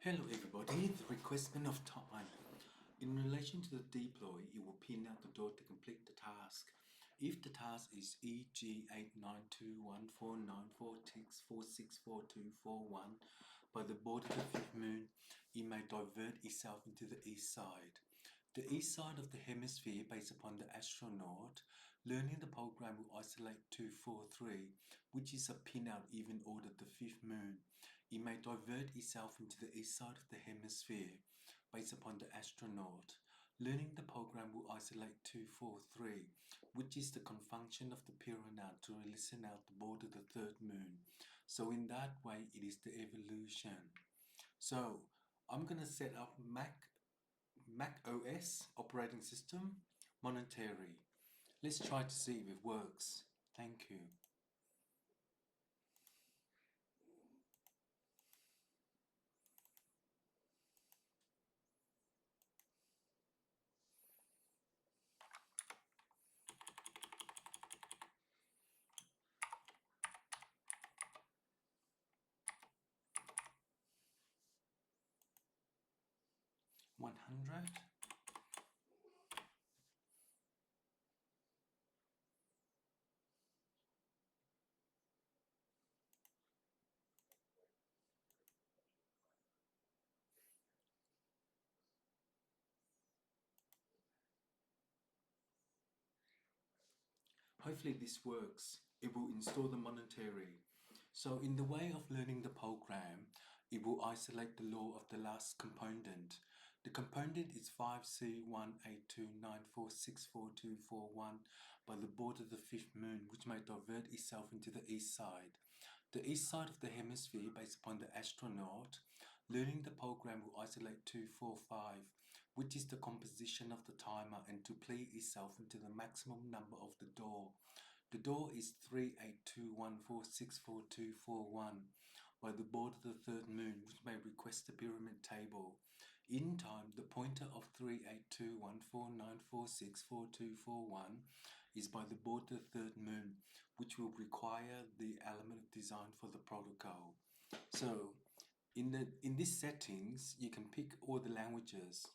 Hello everybody, the requestment of time. In relation to the deploy, it will pin out the door to complete the task. If the task is EG89214946464241 by the board of the fifth moon, it may divert itself into the east side. The east side of the hemisphere based upon the astronaut, learning the program will isolate 243, which is a pin-out even order the fifth moon. It may divert itself into the east side of the hemisphere based upon the astronaut. Learning the program will isolate 243, which is the confunction of the pyranoid to listen out the board of the third moon. So in that way, it is the evolution. So I'm going to set up macOS operating system, Monterey. Let's try to see if it works. Thank you. One hundred. Hopefully this works. It will install the Monterey. So in the way of learning the program, it will isolate the law of the last component. The component is 5C1829464241 by the board of the fifth moon, which may divert itself into the east side. The east side of the hemisphere based upon the astronaut, learning the program will isolate 245, which is the composition of the timer, and to play itself into the maximum number of the door. The door is 38214644241 by the board of the third moon, which may request the pyramid table. In time, the pointer of 3821494644241 is by the board of the third moon, which will require the element of design for the protocol. So, in these settings, you can pick all the languages.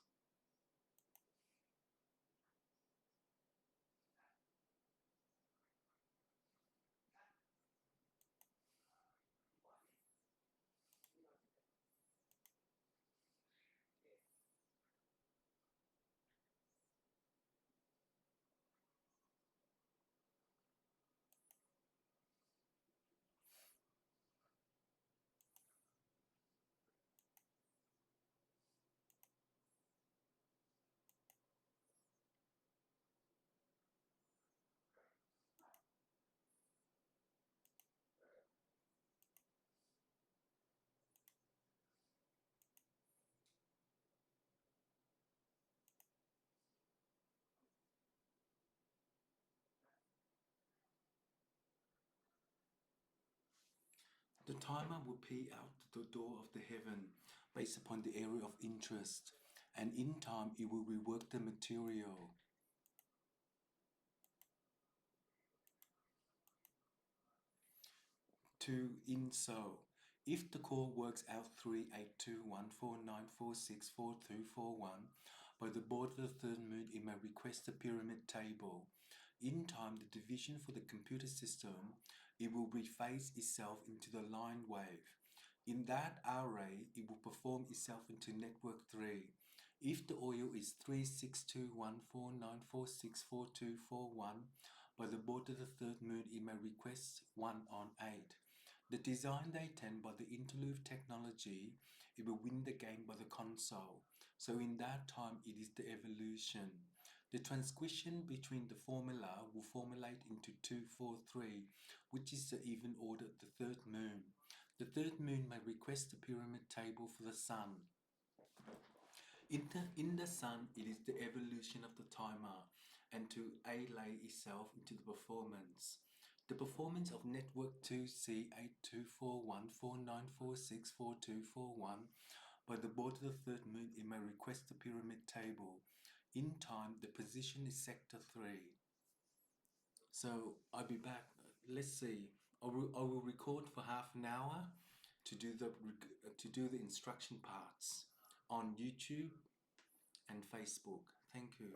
The timer will pee out the door of the heaven based upon the area of interest, and in time it will rework the material. To INSO. If the call works out 3821494644241 by the board of the third moon, it may request the pyramid table. In time, the division for the computer system, it will rephase itself into the line wave. In that array, it will perform itself into network 3. If the oil is 3621494644241 by the board of the third moon, it may request 1 on 8. The design they attend by the interleave technology, it will win the game by the console. So in that time, it is the evolution. The transcription between the formula will formulate into 243, which is the even order of the third moon. The third moon may request the pyramid table for the sun. In the sun, it is the evolution of the timer and to allay itself into the performance. The performance of network 2C824149464241 by the board of the third moon, it may request the pyramid table. In time, the position is sector 3. So I'll be back. Let's see. I will record for half an hour to do the instruction parts on YouTube and Facebook. Thank you.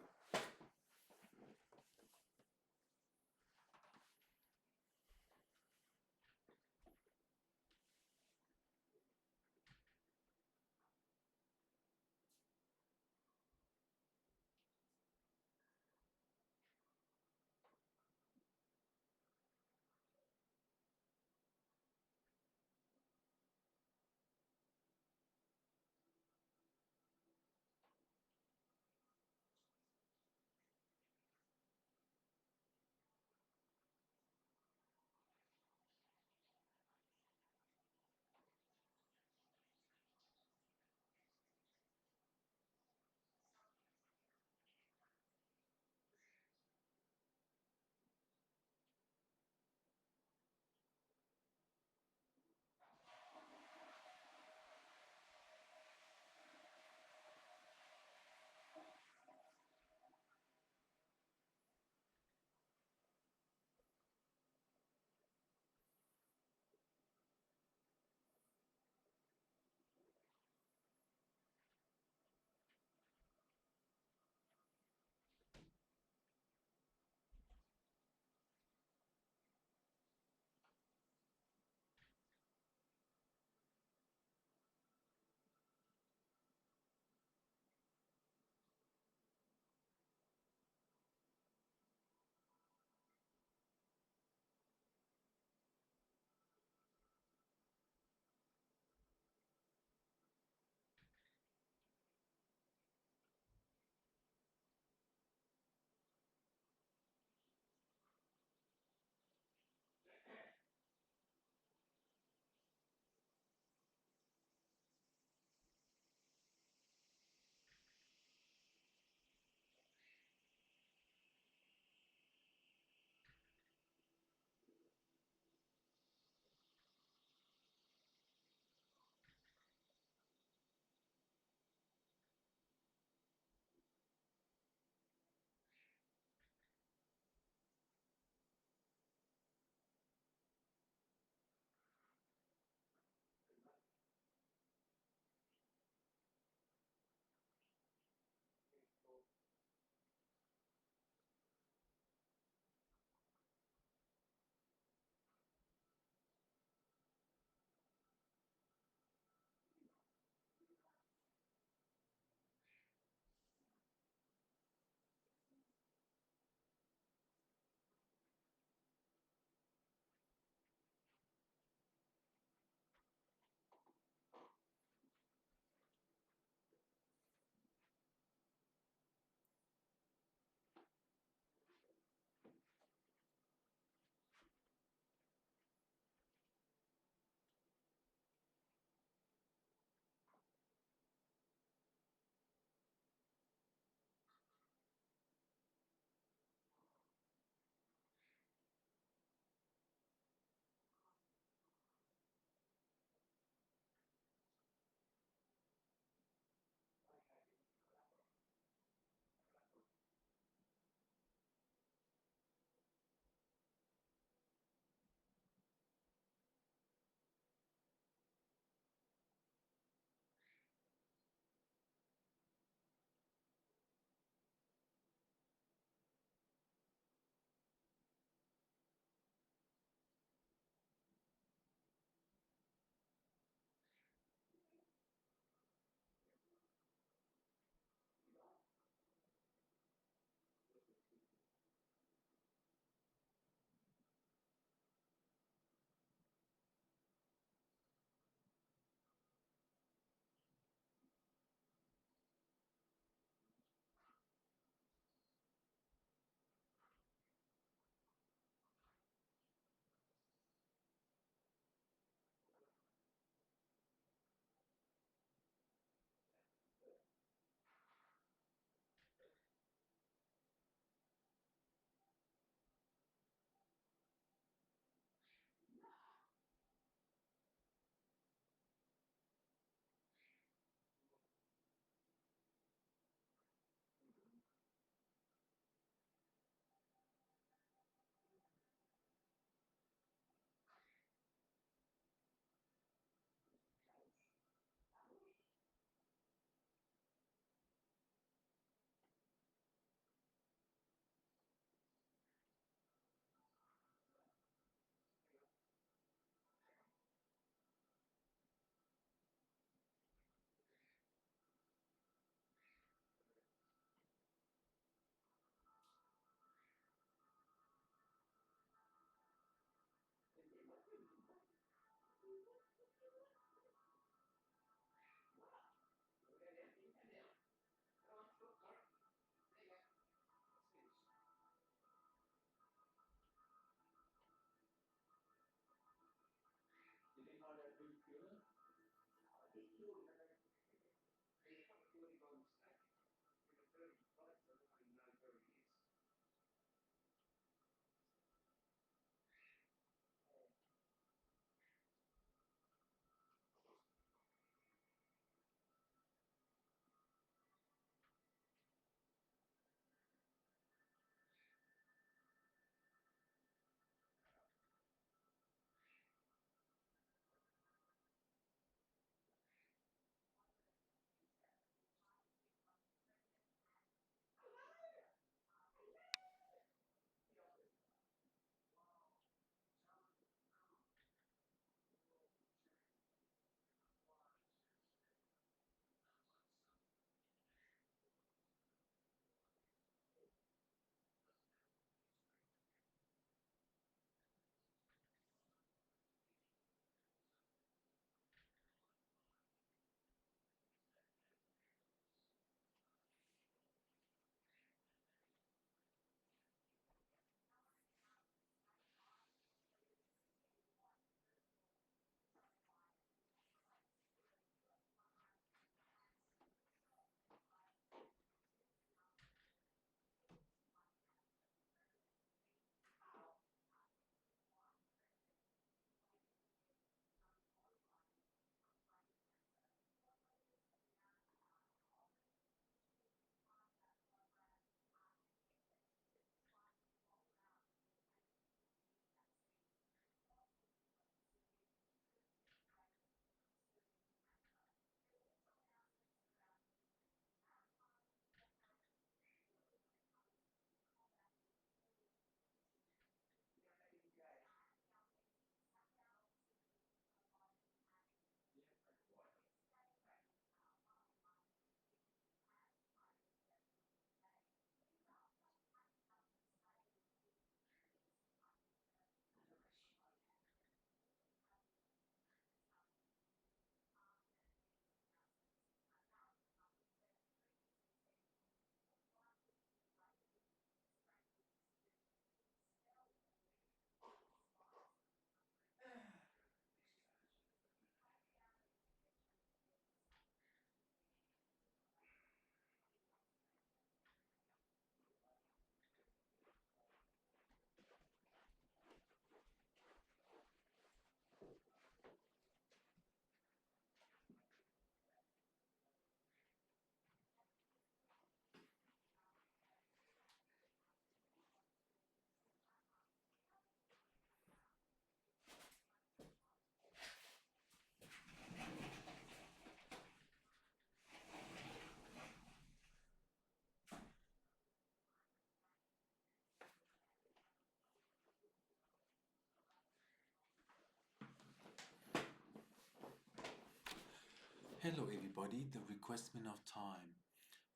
Hello everybody, the requestment of time.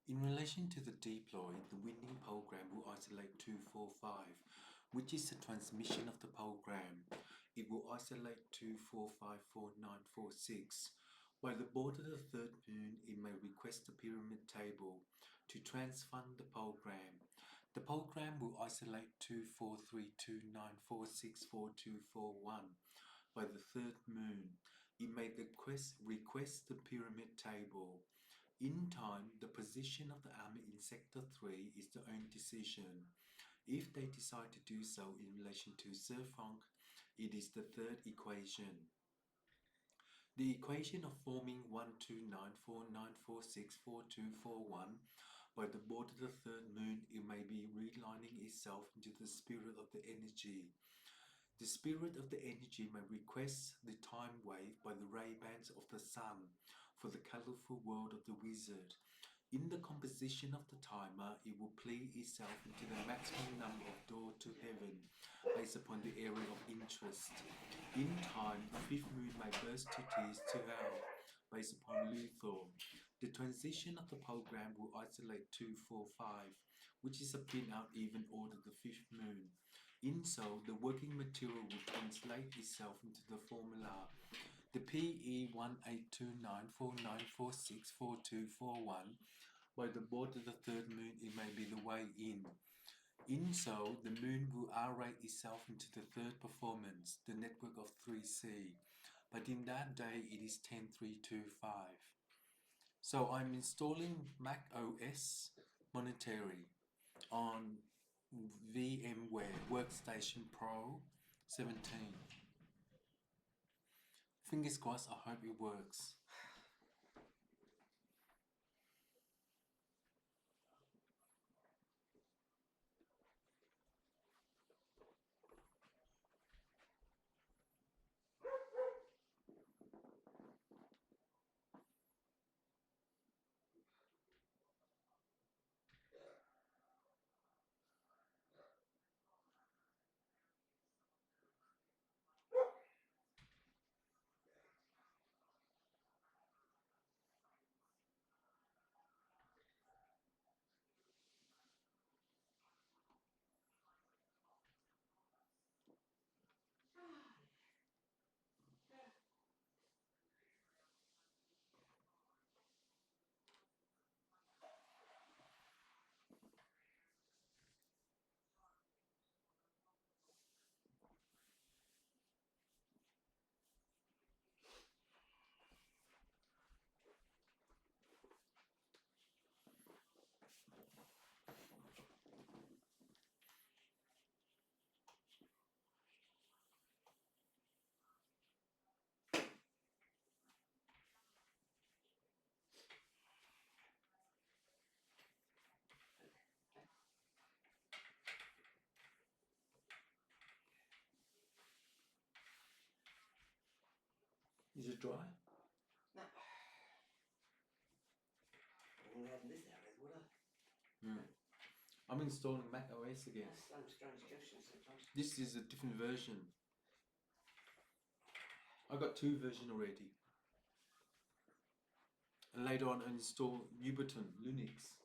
In relation to the deploy, the winning program will isolate 245, which is the transmission of the program. It will isolate 2454946. By the border of the third moon, it may request the pyramid table to transfund the program. The program will isolate 24329464241. By the third moon, it may request the pyramid table. In time, the position of the army in Sector 3 is their own decision. If they decide to do so in relation to Zerfunk, it is the third equation. The equation of forming 12949464241 by the border of the third moon, it may be relining itself into the spirit of the energy. The spirit of the energy may request the time wave by the ray bands of the sun for the colorful world of the wizard. In the composition of the timer, it will play itself into the maximum number of doors to heaven based upon the area of interest. In time, the fifth moon may burst to tears to hell based upon Luthor. The transition of the program will isolate 245, which is a pin out even order the fifth moon. In so, the working material will translate itself into the formula. The PE182949464241 by the board of the third moon, it may be the way in. In so, the moon will array itself into the third performance, the network of 3C. But in that day, it is 10325. So I'm installing macOS Monterey on VMware Workstation Pro 17. Fingers crossed, I hope it works. Is it dry? No. I wouldn't have this area, would I? I'm installing macOS again. That's some strange questions sometimes. This is a different version. I got two versions already. And later on I install Ubuntu Linux.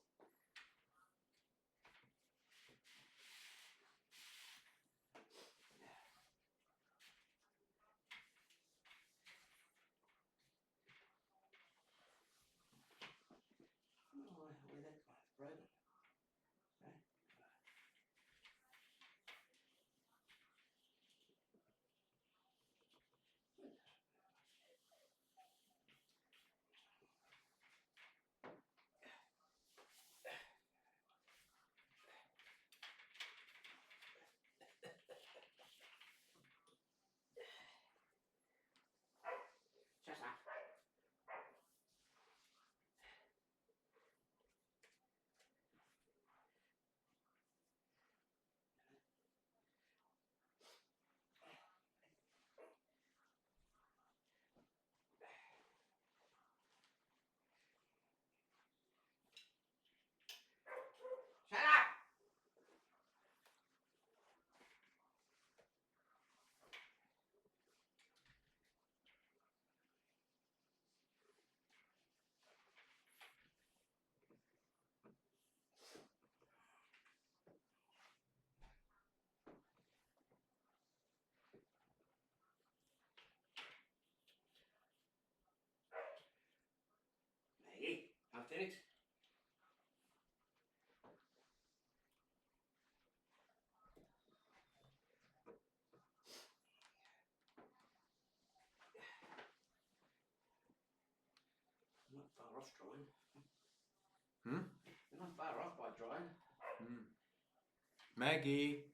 Oh, well, that kind of broken. Right? Shut up. Eric. Not far off drying. You're not far off by drying. Maggie.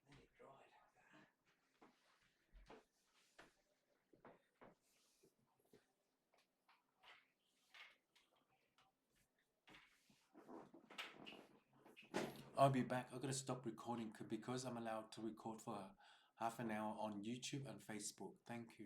Nearly dried. I'll be back. I've got to stop recording because I'm allowed to record for half an hour on YouTube and Facebook. Thank you.